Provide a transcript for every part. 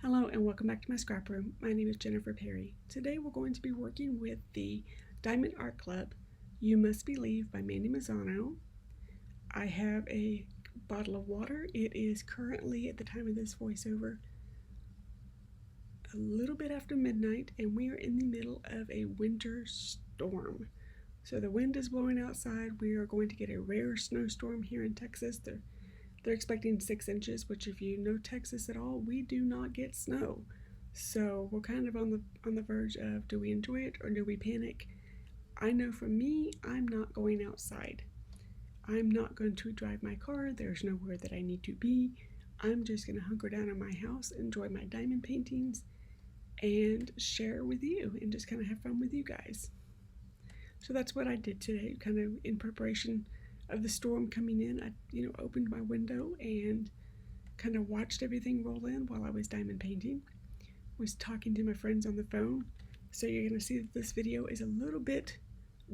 Hello and welcome back to my scrap room. My name is Jennifer Perry. Today we're going to be working with the Diamond Art Club You Must Believe by Mandy Mazzano. I have a bottle of water. It is currently, at the time of this voiceover, a little bit after midnight, and we are in the middle of a winter storm. So the wind is blowing outside. We are going to get a rare snowstorm here in Texas. They're expecting 6 inches, which if you know Texas at all, we do not get snow. So we're kind of on the verge of, do we enjoy it or do we panic? I know for me, I'm not going outside. I'm not going to drive my car. There's nowhere that I need to be. I'm just going to hunker down in my house, enjoy my diamond paintings, and share with you and just kind of have fun with you guys. So that's what I did today, kind of in preparation of the storm coming in. I, opened my window and kind of watched everything roll in while I was diamond painting. Was talking to my friends on the phone. So you're going to see that this video is a little bit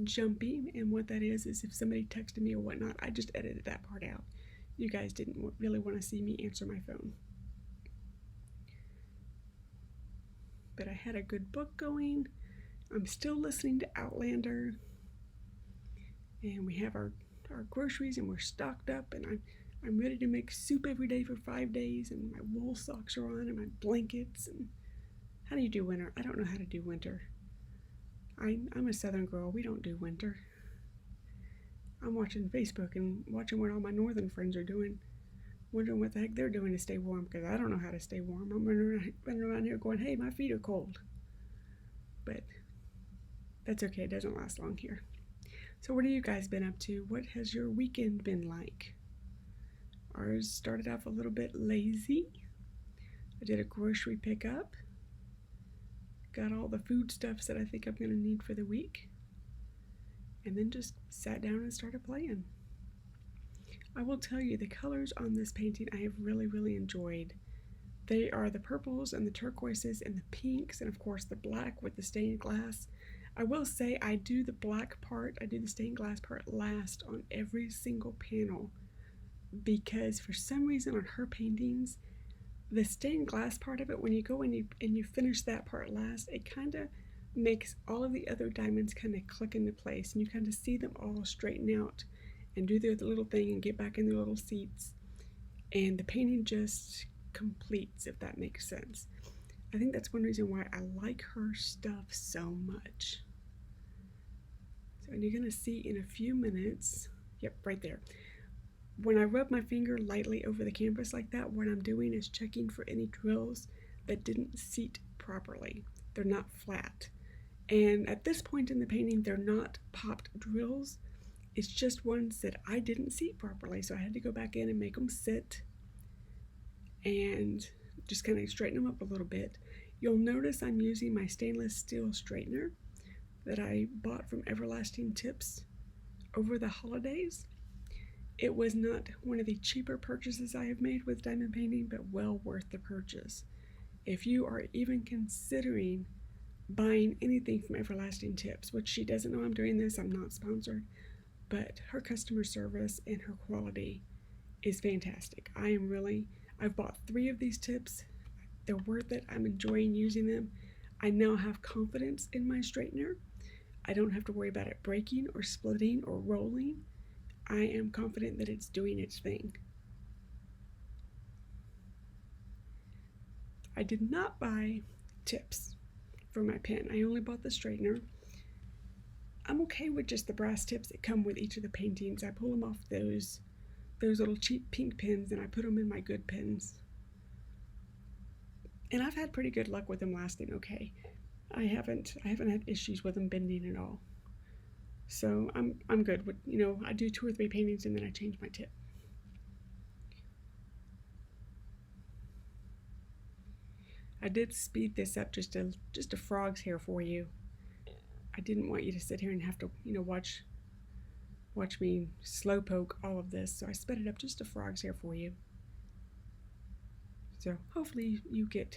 jumpy, and what that is if somebody texted me or whatnot, I just edited that part out. You guys didn't really want to see me answer my phone. But I had a good book going. I'm still listening to Outlander. And we have our groceries and we're stocked up, and I'm ready to make soup every day for 5 days, and my wool socks are on and my blankets. And how do you do winter? I don't know how to do winter. I'm a southern girl. We don't do winter. I'm watching Facebook and watching what all my northern friends are doing, wondering what the heck they're doing to stay warm, because I don't know how to stay warm. I'm running around here going, hey, my feet are cold. But that's okay. It doesn't last long here. So what have you guys been up to? What has your weekend been like? Ours started off a little bit lazy. I did a grocery pickup. Got all the foodstuffs that I think I'm going to need for the week. And then just sat down and started playing. I will tell you, the colors on this painting I have really, really enjoyed. They are the purples and the turquoises and the pinks, and of course the black with the stained glass. I will say I do the black part, I do the stained glass part last on every single panel, because for some reason on her paintings, the stained glass part of it, when you go and you finish that part last, it kind of makes all of the other diamonds kind of click into place, and you kind of see them all straighten out and do their little thing and get back in their little seats, and the painting just completes, if that makes sense. I think that's one reason why I like her stuff so much. So, and you're going to see in a few minutes, yep, right there. When I rub my finger lightly over the canvas like that, what I'm doing is checking for any drills that didn't seat properly. They're not flat. And at this point in the painting, they're not popped drills. It's just ones that I didn't seat properly. So I had to go back in and make them sit and just kind of straighten them up a little bit. You'll notice I'm using my stainless steel straightener that I bought from Everlasting Tips over the holidays. It was not one of the cheaper purchases I have made with diamond painting, but well worth the purchase. If you are even considering buying anything from Everlasting Tips, which she doesn't know I'm doing this, I'm not sponsored, but her customer service and her quality is fantastic. I've bought 3 of these tips. They're worth it. I'm enjoying using them. I now have confidence in my straightener. I don't have to worry about it breaking or splitting or rolling. I am confident that it's doing its thing. I did not buy tips for my pen. I only bought the straightener. I'm okay with just the brass tips that come with each of the paintings. I pull them off those little cheap pink pins, and I put them in my good pens. And I've had pretty good luck with them lasting okay. I haven't had issues with them bending at all. So I'm good with, I do 2 or 3 paintings and then I change my tip. I did speed this up just a frog's hair for you. I didn't want you to sit here and have to, watch me slowpoke all of this, so I sped it up just a frog's hair for you. So hopefully you get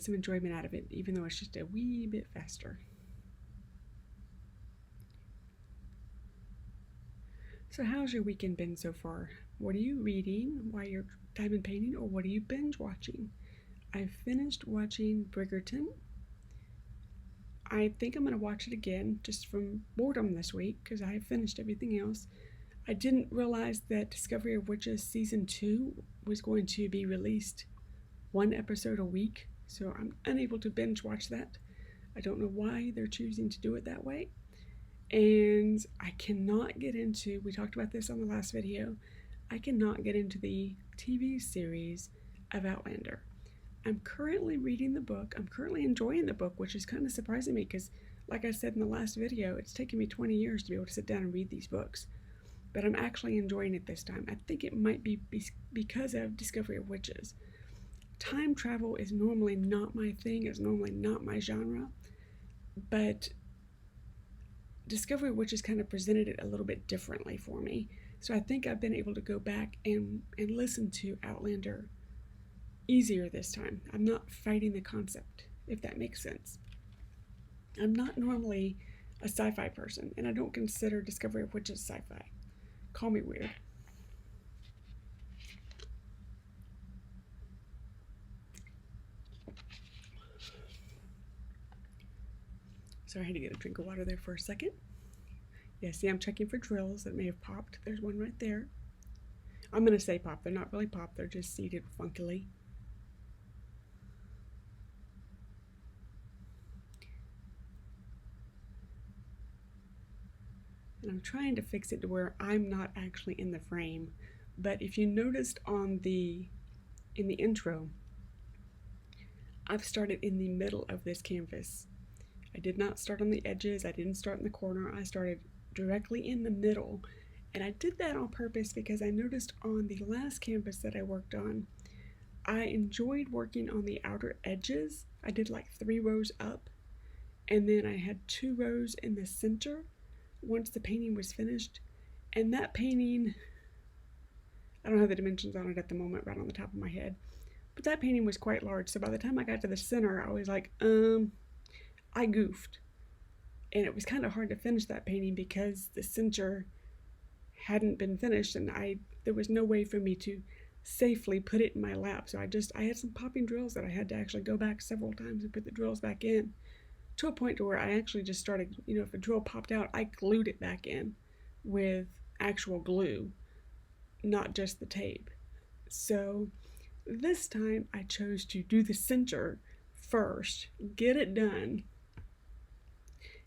some enjoyment out of it, even though it's just a wee bit faster. So how's your weekend been so far? What are you reading while you're diamond painting, or what are you binge watching? I finished watching Bridgerton. I think I'm going to watch it again just from boredom this week because I have finished everything else. I didn't realize that Discovery of Witches Season 2 was going to be released one episode a week, so I'm unable to binge watch that. I don't know why they're choosing to do it that way. And I cannot get into, we talked about this on the last video, I cannot get into the TV series of Outlander. I'm currently reading the book. I'm currently enjoying the book, which is kind of surprising me because, like I said in the last video, it's taken me 20 years to be able to sit down and read these books. But I'm actually enjoying it this time. I think it might be because of Discovery of Witches. Time travel is normally not my thing. It's normally not my genre. But Discovery of Witches kind of presented it a little bit differently for me. So I think I've been able to go back and listen to Outlander easier this time. I'm not fighting the concept, if that makes sense. I'm not normally a sci-fi person, and I don't consider Discovery of Witches sci-fi. Call me weird. Sorry, I had to get a drink of water there for a second. Yeah, see, I'm checking for drills that may have popped. There's one right there. I'm going to say pop. They're not really popped. They're just seated funkily. And I'm trying to fix it to where I'm not actually in the frame. But if you noticed in the intro, I've started in the middle of this canvas. I did not start on the edges. I didn't start in the corner. I started directly in the middle. And I did that on purpose because I noticed on the last canvas that I worked on, I enjoyed working on the outer edges. I did like 3 rows up, and then I had 2 rows in the center once the painting was finished. And that painting, I don't have the dimensions on it at the moment right on the top of my head, but that painting was quite large. So by the time I got to the center, I was like, I goofed. And it was kind of hard to finish that painting because the center hadn't been finished, and there was no way for me to safely put it in my lap. So I had some popping drills that I had to actually go back several times and put the drills back in, to a point to where I actually just started, if a drill popped out, I glued it back in with actual glue, not just the tape. So this time I chose to do the center first, get it done,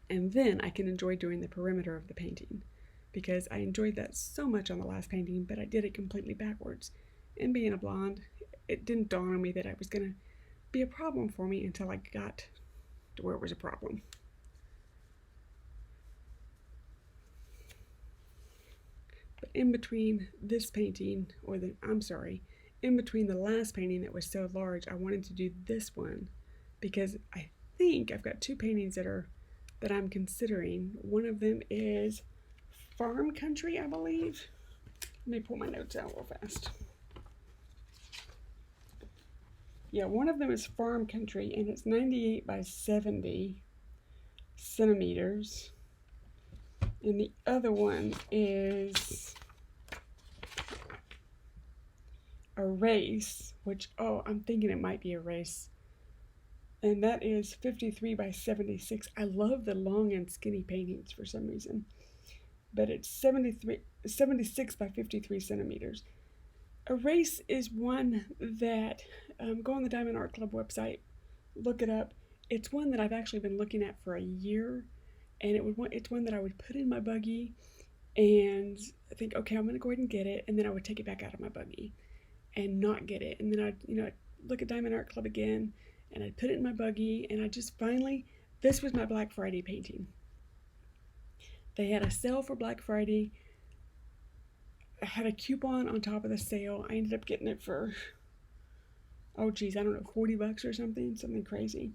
and then I can enjoy doing the perimeter of the painting, because I enjoyed that so much on the last painting, but I did it completely backwards. And being a blonde, it didn't dawn on me that it was going to be a problem for me until I got to where it was a problem. But in between this painting, in between the last painting that was so large, I wanted to do this one because I think I've got 2 paintings that I'm considering. One of them is Farm Country, I believe. Let me pull my notes out real fast. Yeah, one of them is Farm Country, and it's 98 by 70 centimeters. And the other one is a race, which, I'm thinking it might be a race. And that is 53 by 76. I love the long and skinny paintings for some reason. But it's 76 by 53 centimeters. A race is one that, go on the Diamond Art Club website, look it up. It's one that I've actually been looking at for a year, and it's one that I would put in my buggy and think, okay, I'm going to go ahead and get it, and then I would take it back out of my buggy and not get it. And then I'd look at Diamond Art Club again, and I'd put it in my buggy, and I just finally, this was my Black Friday painting. They had a sale for Black Friday. I had a coupon on top of the sale. I ended up getting it for, I don't know, $40 or something crazy.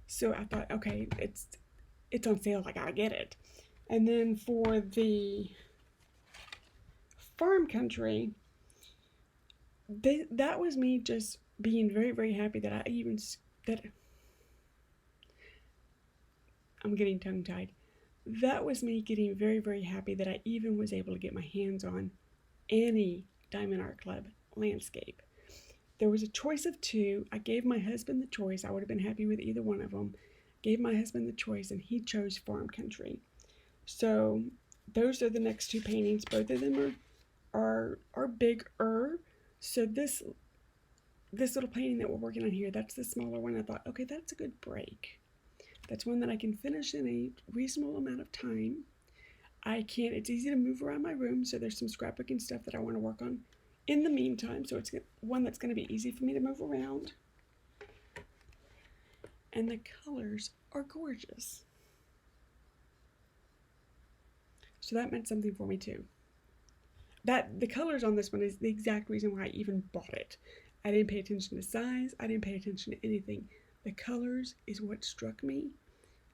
So I thought, okay, it's on sale, I gotta get it. And then for the Farm Country, that was me just being very, very happy that I'm getting tongue-tied. That was me getting very, very happy that I even was able to get my hands on any Diamond Art Club landscape. There was a choice of two. I gave my husband the choice. I would have been happy with either one of them. Gave my husband the choice, and he chose Farm Country. So those are the next two paintings. Both of them are bigger. So this little painting that we're working on here, that's the smaller one. I thought, okay, that's a good break. That's one that I can finish in a reasonable amount of time. It's easy to move around my room, so there's some scrapbooking stuff that I want to work on in the meantime, so it's one that's going to be easy for me to move around. And the colors are gorgeous. So that meant something for me too. The colors on this one is the exact reason why I even bought it. I didn't pay attention to size. I didn't pay attention to anything. The colors is what struck me,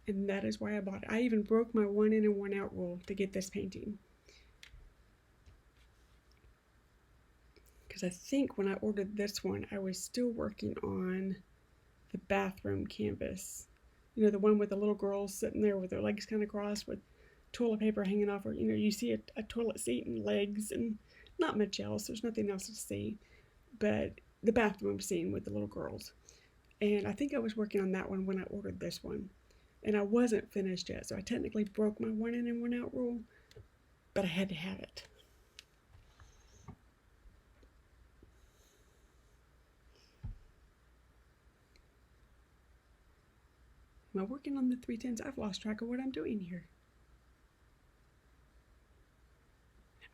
and that is why I bought it. I even broke my 1 in and 1 out rule to get this painting. Because I think when I ordered this one, I was still working on the bathroom canvas. You know, the one with the little girls sitting there with their legs kind of crossed with toilet paper hanging off, or, you know, you see a toilet seat and legs and not much else. There's nothing else to see. But the bathroom scene with the little girls. And I think I was working on that one when I ordered this one. And I wasn't finished yet, so I technically broke my 1 in and 1 out rule, but I had to have it. Am I working on the 310s? I've lost track of what I'm doing here.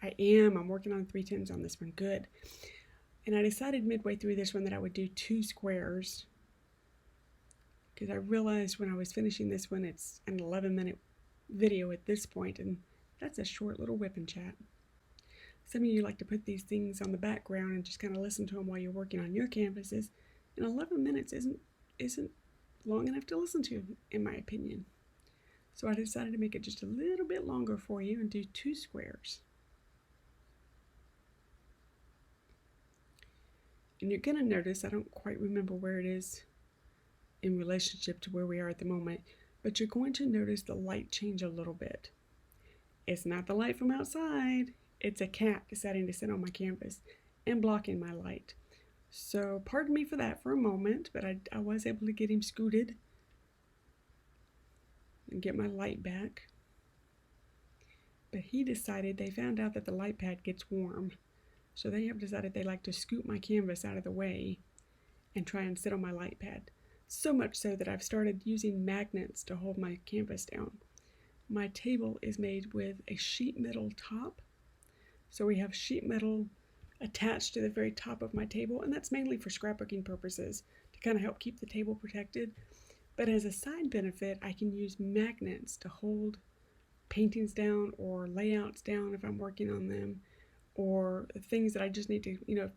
I am. I'm working on 310s on this one. Good. And I decided midway through this one that I would do 2 squares, because I realized when I was finishing this one, it's an 11-minute video at this point, and that's a short little whip and chat. Some of you like to put these things on the background and just kind of listen to them while you're working on your canvases, and 11 minutes isn't long enough to listen to, in my opinion. So I decided to make it just a little bit longer for you and do 2 squares. And you're going to notice, I don't quite remember where it is in relationship to where we are at the moment, but you're going to notice the light change a little bit. It's not the light from outside, it's a cat deciding to sit on my canvas and blocking my light. So pardon me for that for a moment, but I was able to get him scooted and get my light back. But they found out that the light pad gets warm. So they have decided they like to scoot my canvas out of the way and try and sit on my light pad. So much so that I've started using magnets to hold my canvas down. My table is made with a sheet metal top. So we have sheet metal attached to the very top of my table, and that's mainly for scrapbooking purposes to kind of help keep the table protected. But as a side benefit, I can use magnets to hold paintings down or layouts down if I'm working on them, or things that I just need to,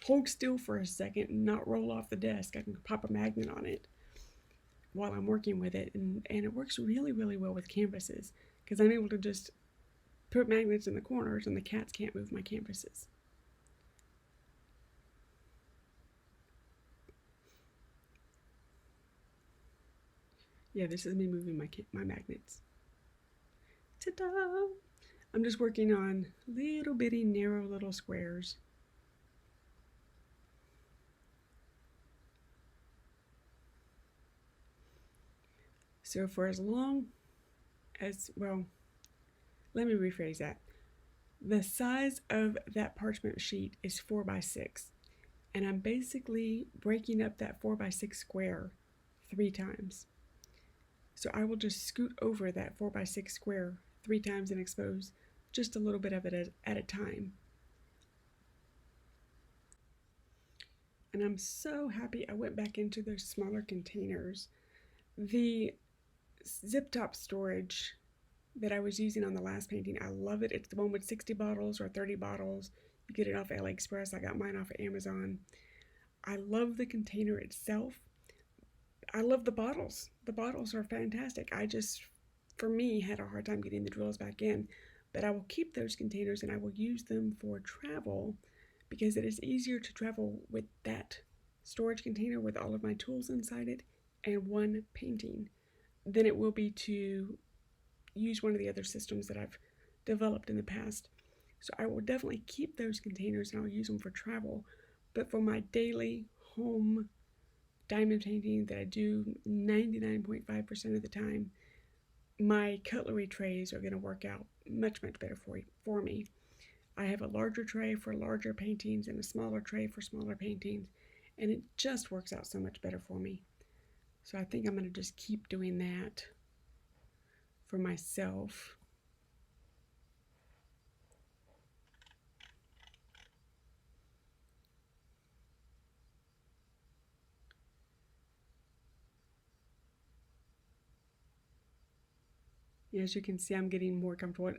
hold still for a second and not roll off the desk. I can pop a magnet on it while I'm working with it, and it works really, really well with canvases, because I'm able to just put magnets in the corners and the cats can't move my canvases. Yeah, this is me moving my magnets. Ta-da! I'm just working on little bitty narrow little squares. So for as long as, well, let me rephrase that. The size of that parchment sheet is 4 by 6, and I'm basically breaking up that 4 by 6 square 3 times. So I will just scoot over that 4 by 6 square 3 times and expose just a little bit of it at a time. And I'm so happy I went back into those smaller containers. The zip top storage that I was using on the last painting, I love it. It's the one with 60 bottles or 30 bottles. You get it off AliExpress. I got mine off of Amazon. I love the container itself. I love the bottles. The bottles are fantastic. I just, for me, had a hard time getting the drills back in. But I will keep those containers and I will use them for travel, because it is easier to travel with that storage container with all of my tools inside it and one painting than it will be to use one of the other systems that I've developed in the past. So I will definitely keep those containers and I'll use them for travel. But for my daily home diamond painting that I do 99.5% of the time, my cutlery trays are going to work out much better for me. I have a larger tray for larger paintings and a smaller tray for smaller paintings, and it just works out so much better for me. So I think I'm going to just keep doing that for myself. As you can see, I'm getting more comfortable.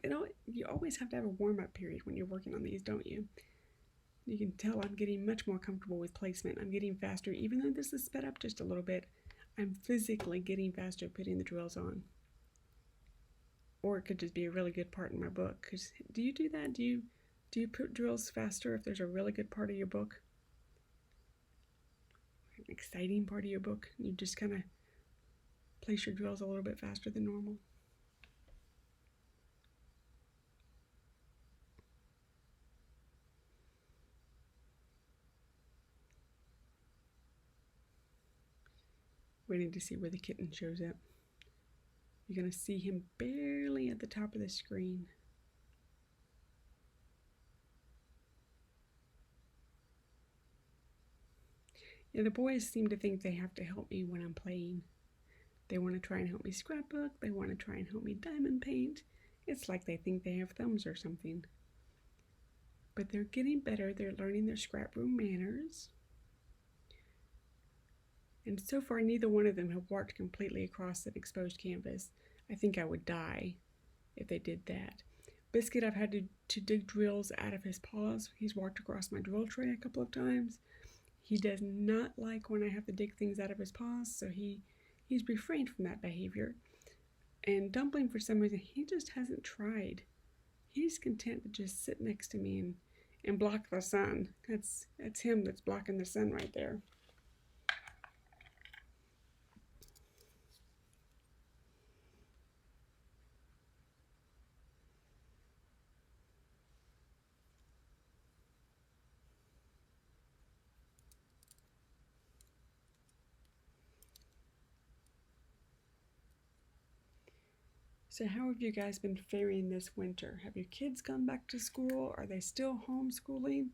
You always have to have a warm-up period when you're working on these, don't you? You can tell I'm getting much more comfortable with placement. I'm getting faster, even though this is sped up just a little bit. I'm physically getting faster at putting the drills on. Or it could just be a really good part in my book. Because do you do that? Do you put drills faster if there's a really good part of your book? An exciting part of your book? You just kind of place your drills a little bit faster than normal. Waiting to see where the kitten shows up. You're going to see him barely at the top of the screen. Yeah, the boys seem to think they have to help me when I'm playing. They want to try and help me scrapbook. They want to try and help me diamond paint. It's like they think they have thumbs or something. But they're getting better. They're learning their scrap room manners. And so far, neither one of them have walked completely across an exposed canvas. I think I would die if they did that. Biscuit, I've had to dig drills out of his paws. He's walked across my drill tray a couple of times. He does not like when I have to dig things out of his paws, so he's refrained from that behavior. And Dumpling, for some reason, he just hasn't tried. He's content to just sit next to me and block the sun. That's him that's blocking the sun right there. So how have you guys been faring this winter? Have your kids gone back to school? Are they still homeschooling?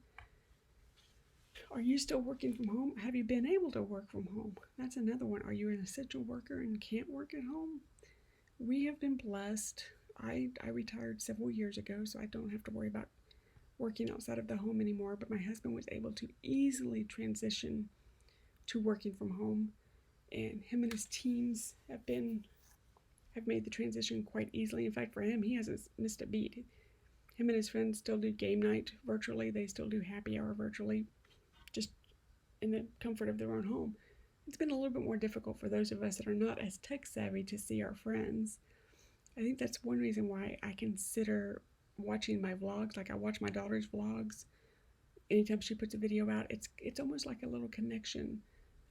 Are you still working from home? Have you been able to work from home? That's another one. Are you an essential worker and can't work at home? We have been blessed. I retired several years ago, so I don't have to worry about working outside of the home anymore, but my husband was able to easily transition to working from home, and him and his teams have made the transition quite easily. In fact, for him, he hasn't missed a beat. Him and his friends still do game night virtually. They still do happy hour virtually, just in the comfort of their own home. It's been a little bit more difficult for those of us that are not as tech savvy to see our friends. I think that's one reason why I consider watching my vlogs. Like, I watch my daughter's vlogs. Anytime she puts a video out, it's almost like a little connection.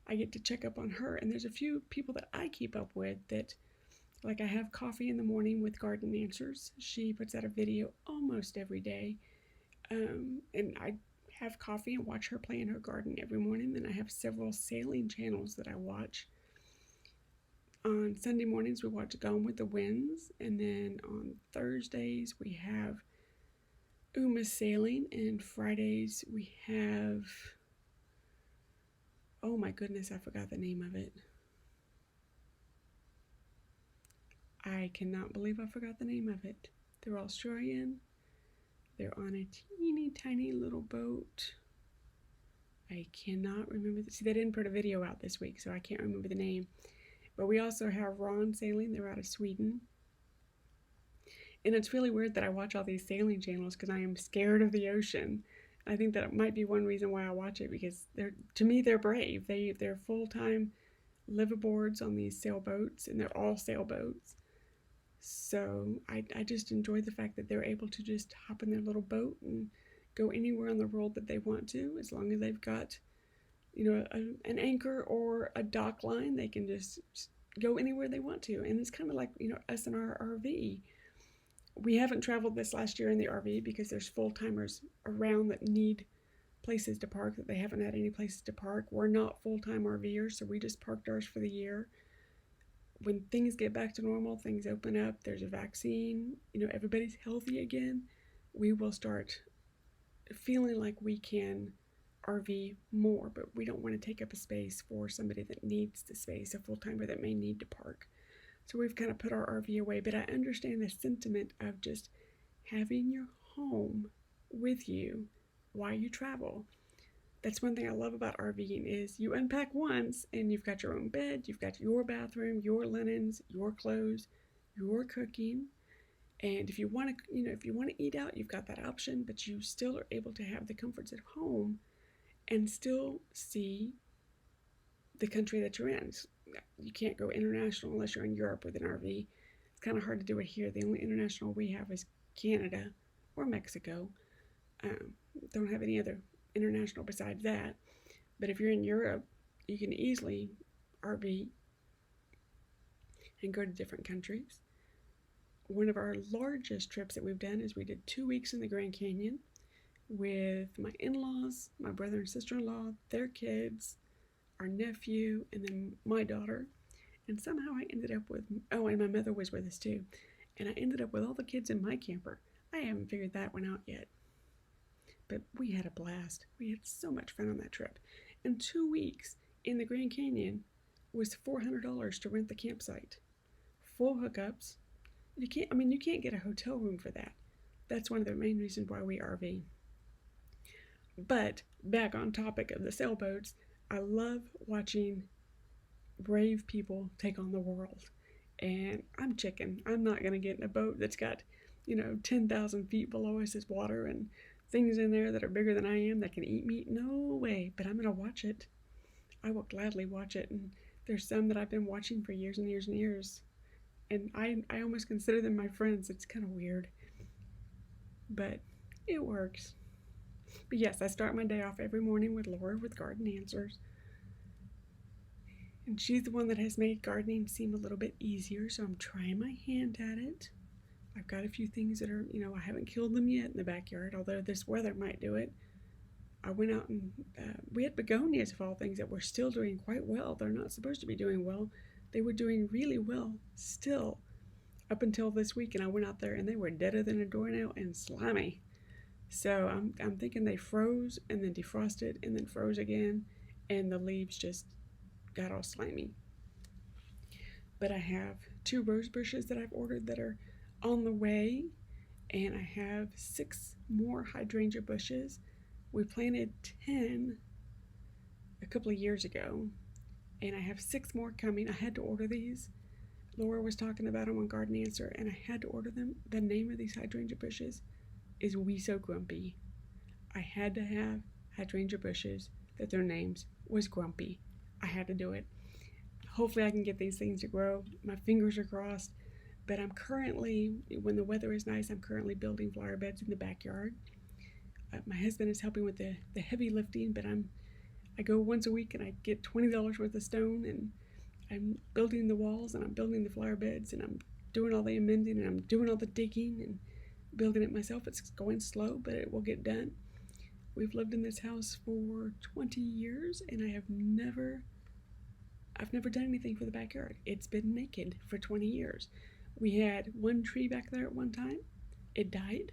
I get to check up on her, and there's a few people that I keep up with that, like, I have Coffee in the Morning with Garden Answers. She puts out a video almost every day. And I have coffee and watch her play in her garden every morning. Then I have several sailing channels that I watch. On Sunday mornings, we watch Gone with the Winds. And then on Thursdays, we have Uma Sailing. And Fridays, we have... oh my goodness, I forgot the name of it. I cannot believe I forgot the name of it. They're Australian. They're on a teeny tiny little boat. I cannot remember. See, they didn't put a video out this week, so I can't remember the name. But we also have Ron Sailing. They're out of Sweden. And it's really weird that I watch all these sailing channels because I am scared of the ocean. I think that might be one reason why I watch it, because to me, they're brave. They're full-time liveaboards on these sailboats, and they're all sailboats. So I just enjoy the fact that they're able to just hop in their little boat and go anywhere on the world that they want to, as long as they've got, an anchor or a dock line. They can just go anywhere they want to. And it's kind of like, us in our RV. We haven't traveled this last year in the RV because there's full-timers around that need places to park that they haven't had any places to park. We're not full-time RVers, so we just parked ours for the year. When things get back to normal, things open up, there's a vaccine, everybody's healthy again, we will start feeling like we can RV more, but we don't want to take up a space for somebody that needs the space, a full-timer that may need to park. So we've kind of put our RV away, but I understand the sentiment of just having your home with you while you travel. That's one thing I love about RVing is you unpack once and you've got your own bed, you've got your bathroom, your linens, your clothes, your cooking. And if you want to eat out, you've got that option, but you still are able to have the comforts at home and still see the country that you're in. You can't go international unless you're in Europe with an RV. It's kind of hard to do it here. The only international we have is Canada or Mexico. Don't have any other international besides that. But if you're in Europe, you can easily RV and go to different countries. One of our largest trips that we've done is we did 2 weeks in the Grand Canyon with my in-laws, my brother and sister-in-law, their kids, our nephew, and then my daughter. And somehow I ended up with, and my mother was with us too. And I ended up with all the kids in my camper. I haven't figured that one out yet. But we had a blast. We had so much fun on that trip. And 2 weeks in the Grand Canyon was $400 to rent the campsite. Full hookups. You can't get a hotel room for that. That's one of the main reasons why we RV. But back on topic of the sailboats, I love watching brave people take on the world. And I'm chicken. I'm not going to get in a boat that's got, 10,000 feet below us is water and things in there that are bigger than I am that can eat me. No way. But I'm going to watch it. I will gladly watch it. And there's some that I've been watching for years and years and years. And I almost consider them my friends. It's kind of weird. But it works. But yes, I start my day off every morning with Laura with Garden Answers. And she's the one that has made gardening seem a little bit easier, so I'm trying my hand at it. I've got a few things that are, I haven't killed them yet in the backyard, although this weather might do it. I went out and we had begonias of all things that were still doing quite well. They're not supposed to be doing well. They were doing really well still up until this week, and I went out there and they were deader than a doornail and slimy. So I'm thinking they froze and then defrosted and then froze again, and the leaves just got all slimy. But I have 2 rose bushes that I've ordered that are on the way, and I have 6 more hydrangea bushes. We planted 10 a couple of years ago, and I have 6 more coming. I had to order these. Laura was talking about them on Garden Answer, and I had to order them. The name of these hydrangea bushes is We So Grumpy. I had to have hydrangea bushes that their names was Grumpy. I had to do it. Hopefully I can get these things to grow. My fingers are crossed. But I'm currently, when the weather is nice, I'm currently building flower beds in the backyard. My husband is helping with the heavy lifting, but I go once a week and I get $20 worth of stone, and I'm building the walls and I'm building the flower beds and I'm doing all the amending and I'm doing all the digging and building it myself. It's going slow, but it will get done. We've lived in this house for 20 years and I've never done anything for the backyard. It's been naked for 20 years. We had 1 tree back there at one time. It died.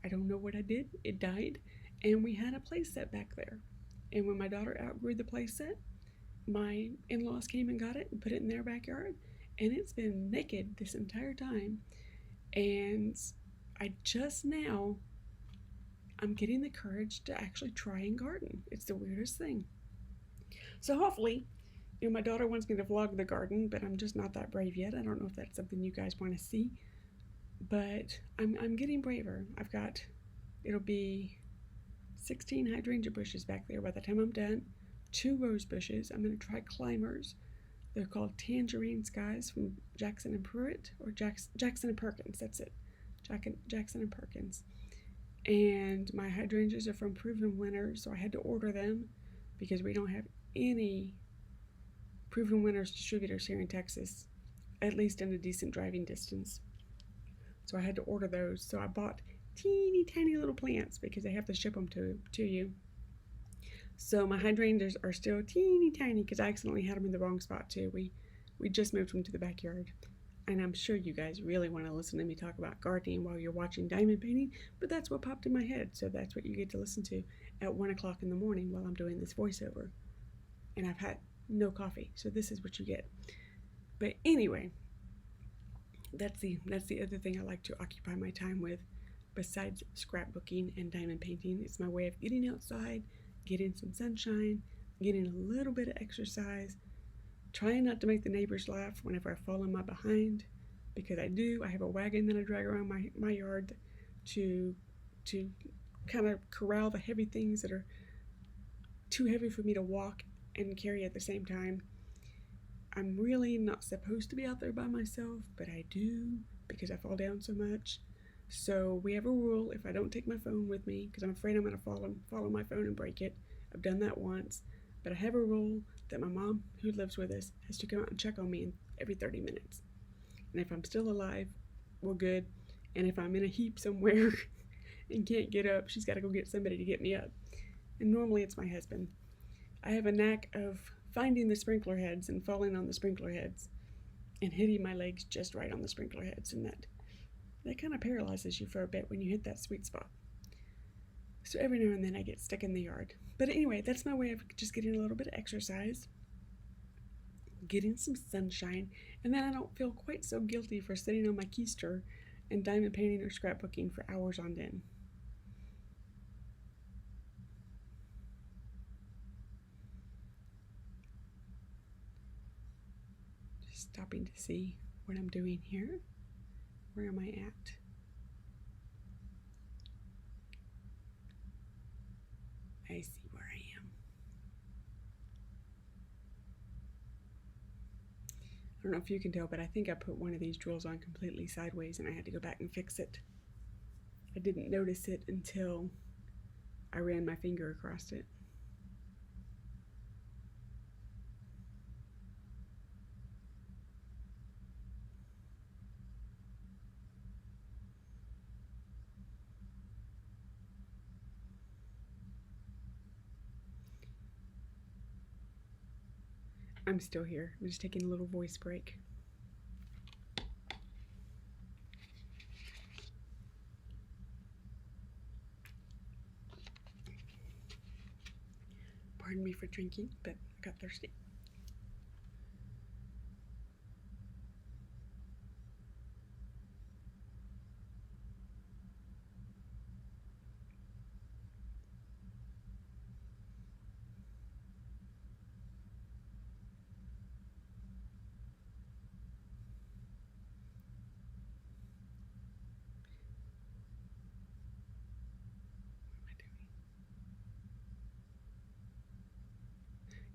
I don't know what I did. It died. And we had a play set back there. And when my daughter outgrew the play set, my in-laws came and got it and put it in their backyard. And it's been naked this entire time. And I'm getting the courage to actually try and garden. It's the weirdest thing. So hopefully, my daughter wants me to vlog the garden, but I'm just not that brave yet. I don't know if that's something you guys want to see. But I'm getting braver. It'll be 16 hydrangea bushes back there by the time I'm done. 2 rose bushes. I'm going to try climbers. They're called Tangerine Skies from Jackson and Pruitt, or Jackson and Perkins. That's it. Jackson and Perkins. And my hydrangeas are from Proven Winners, so I had to order them because we don't have any Proven Winners distributors here in Texas, at least in a decent driving distance. So I had to order those. So I bought teeny tiny little plants because they have to ship them to you. So my hydrangeas are still teeny tiny because I accidentally had them in the wrong spot too. We just moved them to the backyard. And I'm sure you guys really want to listen to me talk about gardening while you're watching diamond painting, but that's what popped in my head. So that's what you get to listen to at 1 o'clock in the morning while I'm doing this voiceover. And I've had no coffee, so this is what you get. But anyway, that's the other thing I like to occupy my time with besides scrapbooking and diamond painting. It's my way of getting outside, getting some sunshine, getting a little bit of exercise, trying not to make the neighbors laugh whenever I fall in my behind, because I do. I have a wagon that I drag around my yard to kind of corral the heavy things that are too heavy for me to walk and carry at the same time. I'm really not supposed to be out there by myself, but I do because I fall down so much. So we have a rule: if I don't take my phone with me, because I'm afraid I'm going to follow my phone and break it. I've done that once, but I have a rule that my mom, who lives with us, has to come out and check on me every 30 minutes. And if I'm still alive, we're good. And if I'm in a heap somewhere and can't get up, she's got to go get somebody to get me up. And normally it's my husband. I have a knack of finding the sprinkler heads and falling on the sprinkler heads and hitting my legs just right on the sprinkler heads, and that kind of paralyzes you for a bit when you hit that sweet spot. So every now and then I get stuck in the yard. But anyway, that's my way of just getting a little bit of exercise, getting some sunshine, and then I don't feel quite so guilty for sitting on my keister and diamond painting or scrapbooking for hours on end. Just stopping to see what I'm doing here. Where am I at? I see where I am. I don't know if you can tell, but I think I put one of these drills on completely sideways and I had to go back and fix it. I didn't notice it until I ran my finger across it. I'm still here. I'm just taking a little voice break. Pardon me for drinking, but I got thirsty.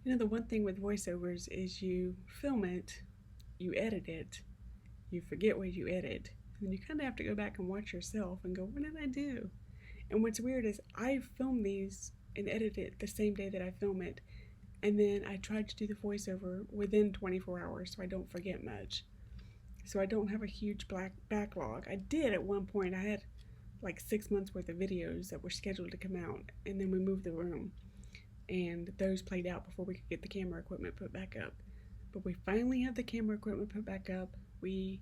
You know, the one thing with voiceovers is you film it, you edit it, you forget what you edit, and then you kind of have to go back and watch yourself and go, what did I do? And what's weird is I film these and edit it the same day that I film it, and then I tried to do the voiceover within 24 hours so I don't forget much. So I don't have a huge backlog. I did at one point. I had like 6 months worth of videos that were scheduled to come out, and then we moved the room, and those played out before we could get the camera equipment put back up. But we finally have the camera equipment put back up. We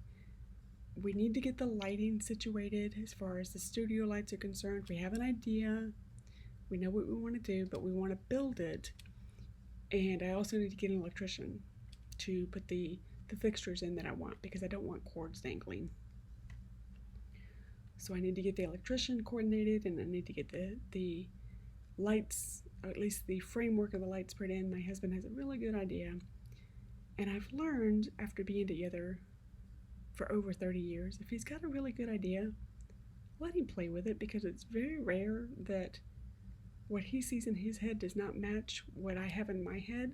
need to get the lighting situated as far as the studio lights are concerned. We have an idea. We know what we want to do, but we want to build it. And I also need to get an electrician to put the fixtures in that I want, because I don't want cords dangling. So I need to get the electrician coordinated, and I need to get the lights, or at least the framework of the lights put in. My husband has a really good idea. And I've learned, after being together for over 30 years, if he's got a really good idea, let him play with it, because it's very rare that what he sees in his head does not match what I have in my head,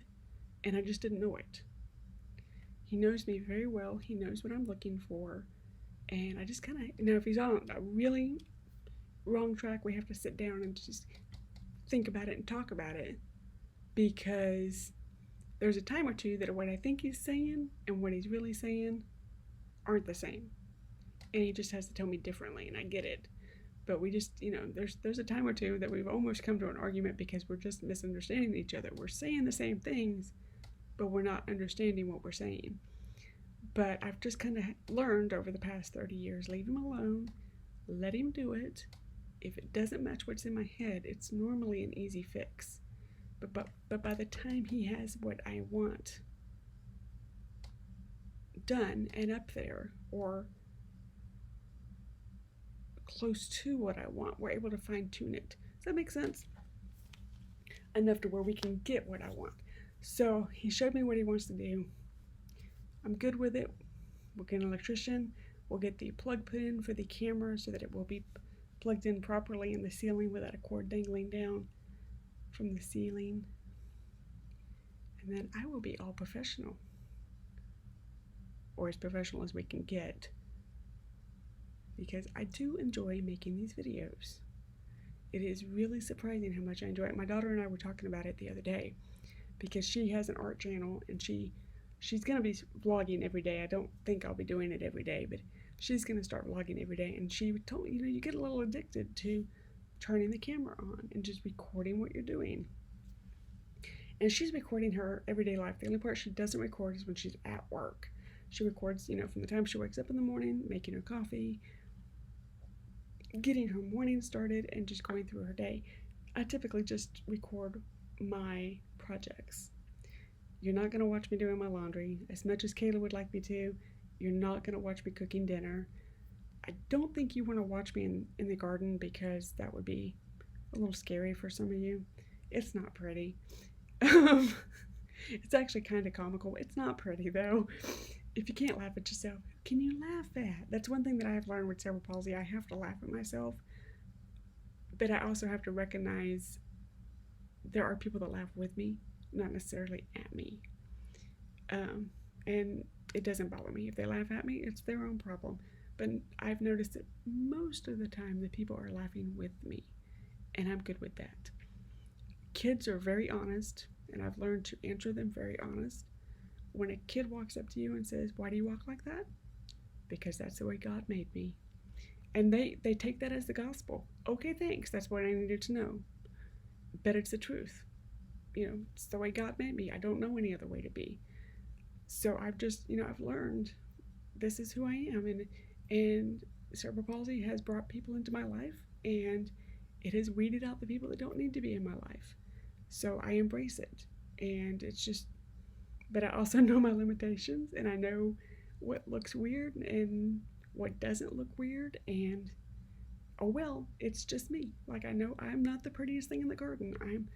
and I just didn't know it. He knows me very well. He knows what I'm looking for, and I just kind of, now if he's on a really wrong track, we have to sit down and just think about it and talk about it, because there's a time or two that what I think he's saying and what he's really saying aren't the same, and he just has to tell me differently, and I get it. But we just, there's a time or two that we've almost come to an argument because we're just misunderstanding each other. We're saying the same things, but we're not understanding what we're saying. But I've just kind of learned over the past 30 years, leave him alone, let him do it. If it doesn't match what's in my head, it's normally an easy fix. But by the time he has what I want done and up there, or close to what I want, we're able to fine tune it. Does that make sense? Enough to where we can get what I want. So he showed me what he wants to do. I'm good with it. We'll get an electrician. We'll get the plug put in for the camera so that it will be plugged in properly in the ceiling without a cord dangling down from the ceiling. And then I will be all professional, or as professional as we can get, because I do enjoy making these videos. It is really surprising how much I enjoy it. My daughter and I were talking about it the other day because she has an art channel and she's going to be vlogging every day. I don't think I'll be doing it every day, but she's going to start vlogging every day. And she told me, you get a little addicted to turning the camera on and just recording what you're doing. And she's recording her everyday life. The only part she doesn't record is when she's at work. She records, from the time she wakes up in the morning, making her coffee, getting her morning started, and just going through her day. I typically just record my projects. You're not going to watch me doing my laundry. As much as Kayla would like me to, you're not going to watch me cooking dinner. I don't think you want to watch me in the garden because that would be a little scary for some of you. It's not pretty. It's actually kind of comical. It's not pretty, though. If you can't laugh at yourself, can you laugh at? That's one thing that I have learned with cerebral palsy. I have to laugh at myself, but I also have to recognize there are people that laugh with me, not necessarily at me. And it doesn't bother me. If they laugh at me, it's their own problem. But I've noticed that most of the time the people are laughing with me, and I'm good with that. Kids are very honest, and I've learned to answer them very honest. When a kid walks up to you and says, "Why do you walk like that?" Because that's the way God made me. And they take that as the gospel. Okay, thanks. That's what I needed to know. But it's the truth. It's the way God made me. I don't know any other way to be. So I've just, I've learned this is who I am. And cerebral palsy has brought people into my life, and it has weeded out the people that don't need to be in my life. So I embrace it. And it's just, but I also know my limitations, and I know what looks weird and what doesn't look weird, and oh well, it's just me. Like, I know I'm not the prettiest thing in the garden. I'm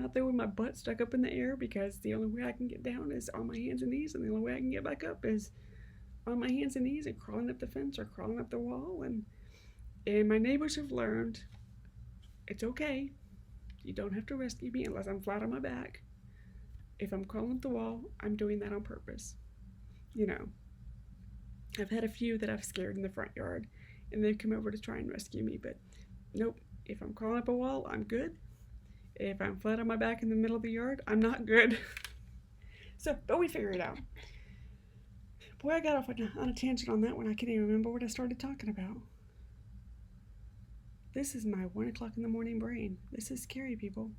out there with my butt stuck up in the air because the only way I can get down is on my hands and knees, and the only way I can get back up is on my hands and knees and crawling up the fence or crawling up the wall. And my neighbors have learned it's okay. You don't have to rescue me unless I'm flat on my back. If I'm crawling up the wall, I'm doing that on purpose. I've had a few that I've scared in the front yard, and they've come over to try and rescue me, but nope. If I'm crawling up a wall, I'm good. If I'm flat on my back in the middle of the yard, I'm not good. But we figure it out. Boy, I got off on a tangent on that one. I can't even remember what I started talking about. This is my 1 o'clock in the morning brain. This is scary, people.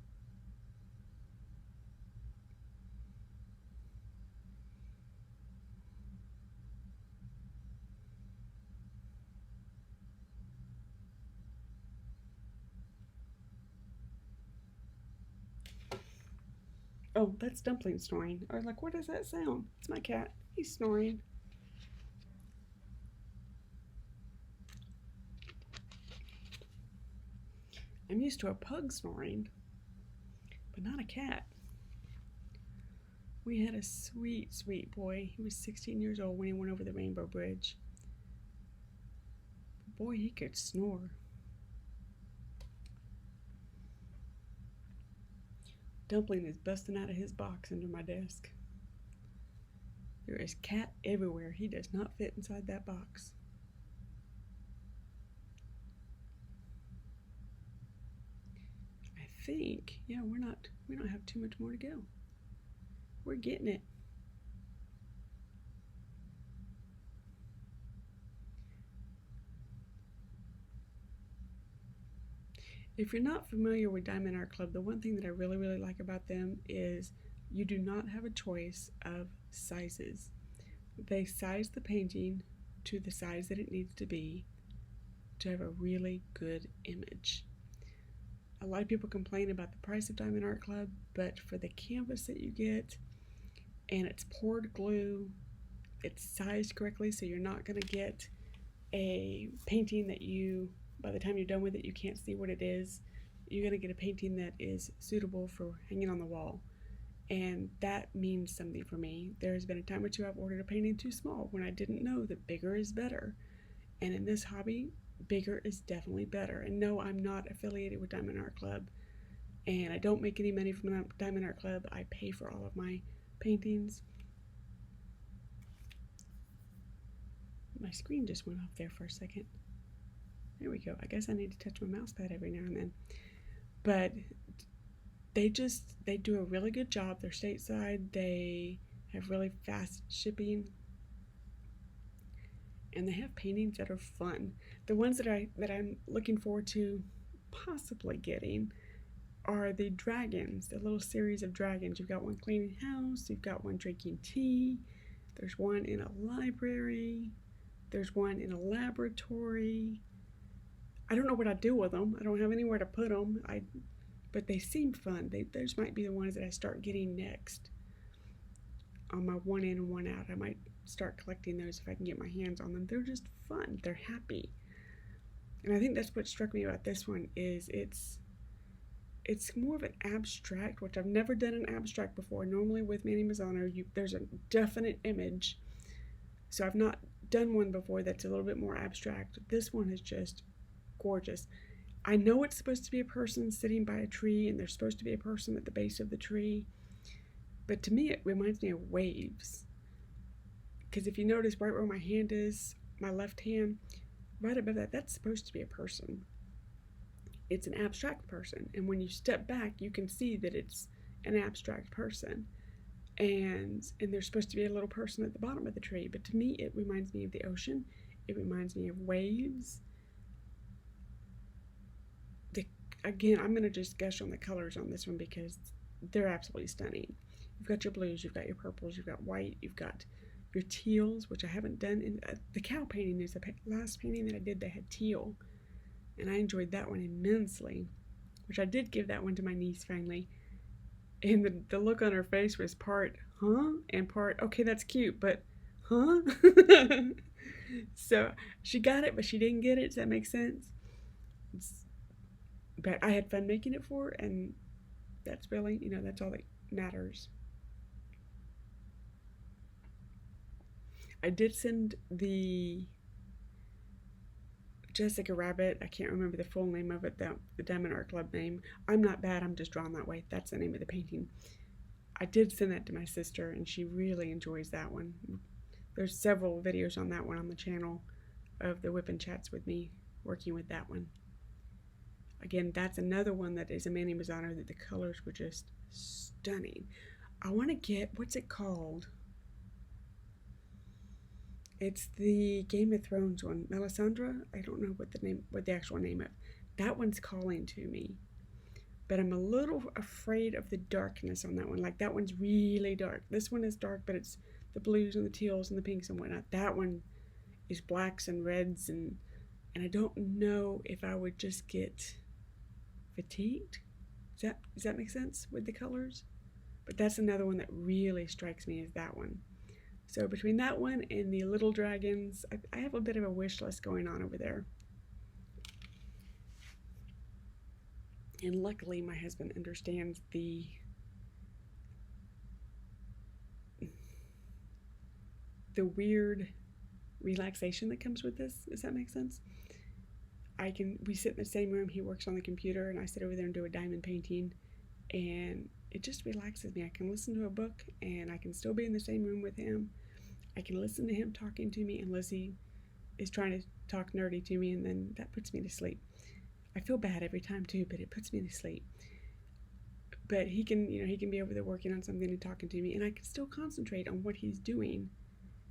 Oh, that's Dumpling snoring. I was like, what is that sound? It's my cat. He's snoring. I'm used to a pug snoring, but not a cat. We had a sweet, sweet boy. He was 16 years old when he went over the Rainbow Bridge. Boy, he could snore. Dumpling is busting out of his box under my desk. There is cat everywhere. He does not fit inside that box. I think, yeah, we don't have too much more to go. We're getting it. If you're not familiar with Diamond Art Club, the one thing that I really, really like about them is you do not have a choice of sizes. They size the painting to the size that it needs to be to have a really good image. A lot of people complain about the price of Diamond Art Club, but for the canvas that you get, and it's poured glue, it's sized correctly, so you're not going to get a painting that you, by the time you're done with it, you can't see what it is. You're going to get a painting that is suitable for hanging on the wall. And that means something for me. There's been a time or two I've ordered a painting too small when I didn't know that bigger is better. And in this hobby, bigger is definitely better. And no, I'm not affiliated with Diamond Art Club. And I don't make any money from Diamond Art Club. I pay for all of my paintings. My screen just went off there for a second. There we go. I guess I need to touch my mouse pad every now and then. But they do a really good job. They're stateside. They have really fast shipping. And they have paintings that are fun. The ones that I'm looking forward to possibly getting are the dragons, the little series of dragons. You've got one cleaning house, you've got one drinking tea, there's one in a library, there's one in a laboratory. I don't know what I'd do with them. I don't have anywhere to put them. But they seem fun. Those might be the ones that I start getting next on my one in and one out. I might start collecting those if I can get my hands on them. They're just fun. They're happy. And I think that's what struck me about this one is it's more of an abstract, which I've never done an abstract before. Normally with Manny Mazzano, there's a definite image. So I've not done one before that's a little bit more abstract. This one is just gorgeous. I know it's supposed to be a person sitting by a tree, and there's supposed to be a person at the base of the tree, but to me it reminds me of waves. Because if you notice right where my hand is, my left hand, right above that, that's supposed to be a person. It's an abstract person, and when you step back, you can see that it's an abstract person. And there's supposed to be a little person at the bottom of the tree, but to me it reminds me of the ocean. It reminds me of waves. Again, I'm going to just gush on the colors on this one because they're absolutely stunning. You've got your blues, you've got your purples, you've got white, you've got your teals, which I haven't done. In the cow painting is the last painting that I did that had teal, and I enjoyed that one immensely, which I did give that one to my niece finally. And the look on her face was part, huh? And part, okay, that's cute, but, huh? So she got it, but she didn't get it. Does that make sense? But I had fun making it for her, and that's really, that's all that matters. I did send the Jessica Rabbit, I can't remember the full name of it, the Diamond Art Club name. I'm not bad, I'm just drawn that way. That's the name of the painting. I did send that to my sister, and she really enjoys that one. There's several videos on that one on the channel of the WIP and chats with me working with that one. Again, that's another one that is a Manny Mazzano that the colors were just stunning. I want to get, what's it called? It's the Game of Thrones one. Melisandre? I don't know what the actual name of. That one's calling to me. But I'm a little afraid of the darkness on that one. Like, that one's really dark. This one is dark, but it's the blues and the teals and the pinks and whatnot. That one is blacks and reds, and I don't know if I would just get fatigued. Does that make sense with the colors? But that's another one that really strikes me, is that one. So between that one and the little dragons, I have a bit of a wish list going on over there. And luckily my husband understands the weird relaxation that comes with this. Does that make sense? We sit in the same room, he works on the computer, and I sit over there and do a diamond painting, and it just relaxes me. I can listen to a book, and I can still be in the same room with him. I can listen to him talking to me, and Lizzie is trying to talk nerdy to me, and then that puts me to sleep. I feel bad every time too, but it puts me to sleep. But he can be over there working on something and talking to me, and I can still concentrate on what he's doing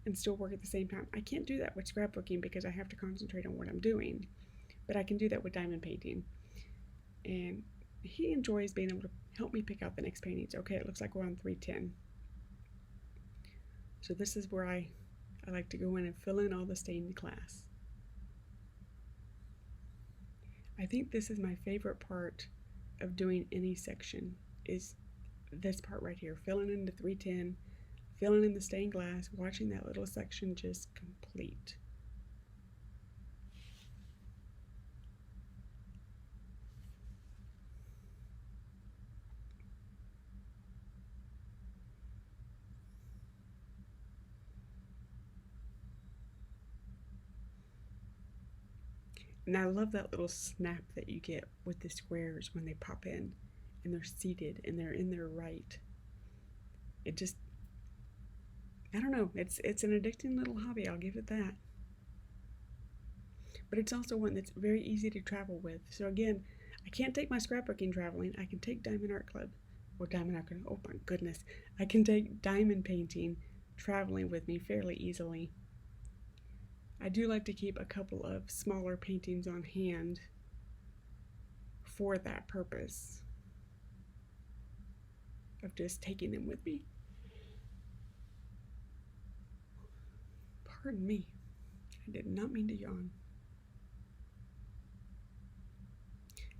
and still work at the same time. I can't do that with scrapbooking because I have to concentrate on what I'm doing. But I can do that with diamond painting. and he enjoys being able to help me pick out the next paintings. Okay, it looks like we're on 310. So this is where I like to go in and fill in all the stained glass. I think this is my favorite part of doing any section, is this part right here, filling into 310, filling in the stained glass, watching that little section just complete. And I love that little snap that you get with the squares when they pop in and they're seated and they're in their right. It just, I don't know, it's an addicting little hobby, I'll give it that. But it's also one that's very easy to travel with. So again, I can't take my scrapbooking traveling. I can take Diamond Art Club, or Diamond Art Club, oh my goodness. I can take diamond painting traveling with me fairly easily. I do like to keep a couple of smaller paintings on hand for that purpose of just taking them with me. Pardon me, I did not mean to yawn.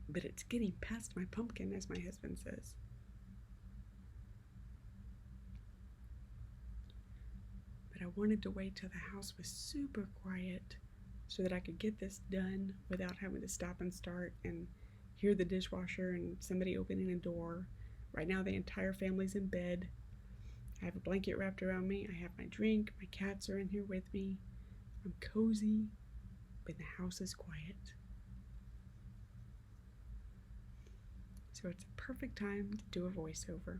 But it's getting past my pumpkin, as my husband says. But I wanted to wait till the house was super quiet so that I could get this done without having to stop and start and hear the dishwasher and somebody opening a door. Right now the entire family's in bed. I have a blanket wrapped around me. I have my drink. My cats are in here with me. I'm cozy, but the house is quiet. So it's a perfect time to do a voiceover.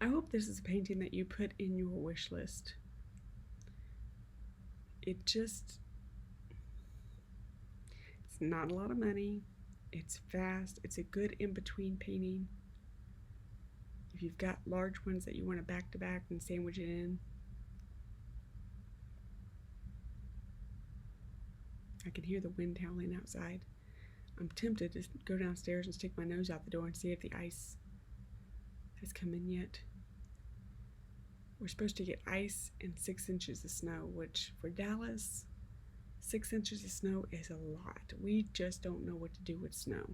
I hope this is a painting that you put in your wish list. It's not a lot of money. It's fast. It's a good in-between painting. If you've got large ones that you want to back to back and sandwich it in. I can hear the wind howling outside. I'm tempted to go downstairs and stick my nose out the door and see if the ice has come in yet. We're supposed to get ice and 6 inches of snow, which for Dallas, 6 inches of snow is a lot. We just don't know what to do with snow.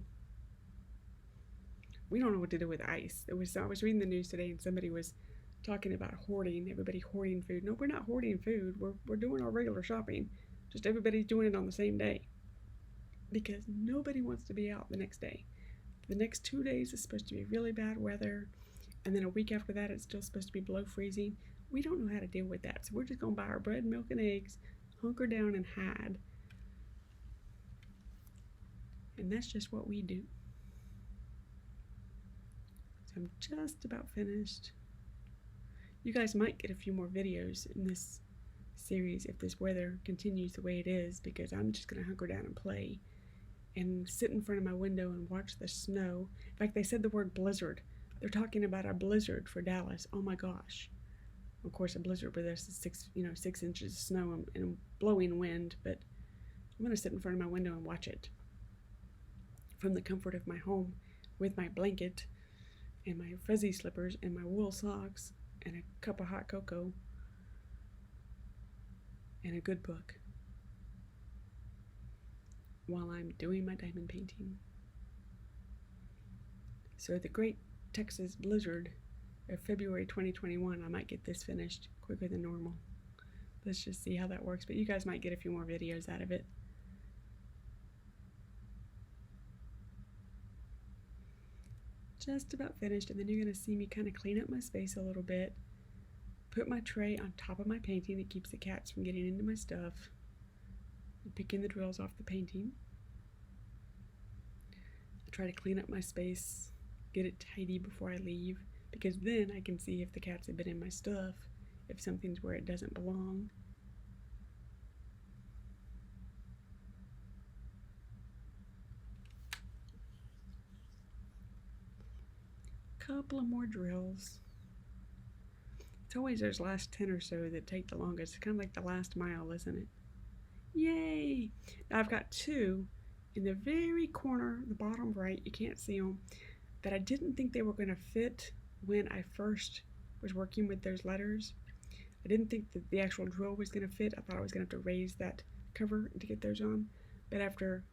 We don't know what to do with ice. I was reading the news today and somebody was talking about hoarding, everybody hoarding food. No, we're not hoarding food. We're doing our regular shopping. Just everybody's doing it on the same day. Because nobody wants to be out the next day. The next 2 days is supposed to be really bad weather. And then a week after that, it's still supposed to be below freezing. We don't know how to deal with that. So we're just going to buy our bread, milk, and eggs, hunker down, and hide. And that's just what we do. So I'm just about finished. You guys might get a few more videos in this series if this weather continues the way it is, because I'm just going to hunker down and play and sit in front of my window and watch the snow. In fact, they said the word blizzard. They're talking about a blizzard for Dallas. Oh my gosh. Of course, a blizzard with us is 6 inches of snow and blowing wind, but I'm going to sit in front of my window and watch it from the comfort of my home with my blanket and my fuzzy slippers and my wool socks and a cup of hot cocoa and a good book while I'm doing my diamond painting. So the great Texas blizzard of February 2021, I might get this finished quicker than normal. Let's just see how that works, but you guys might get a few more videos out of it. Just about finished, and then you're going to see me kind of clean up my space a little bit, put my tray on top of my painting that keeps the cats from getting into my stuff, and picking the drills off the painting. I try to clean up my space, get it tidy before I leave, because then I can see if the cats have been in my stuff, if something's where it doesn't belong. Couple of more drills. It's always those last 10 or so that take the longest. It's kind of like the last mile, isn't it? Yay! Now I've got two in the very corner, the bottom right, you can't see them, that I didn't think they were going to fit when I first was working with those letters. I didn't think that the actual drill was going to fit. I thought I was going to have to raise that cover to get those on. But after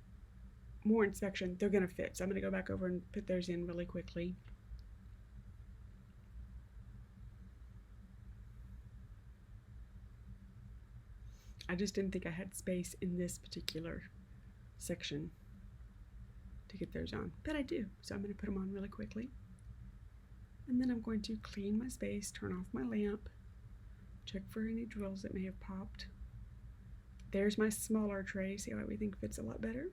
more inspection, they're going to fit. So I'm going to go back over and put those in really quickly. I just didn't think I had space in this particular section to get those on, but I do. So I'm going to put them on really quickly. And then I'm going to clean my space, turn off my lamp, check for any drills that may have popped. There's my smaller tray. See how everything fits a lot better?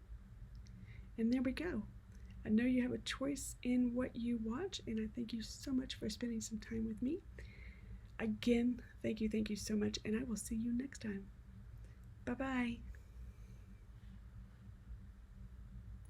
And there we go. I know you have a choice in what you watch, and I thank you so much for spending some time with me. Again, thank you so much, and I will see you next time. Bye-bye.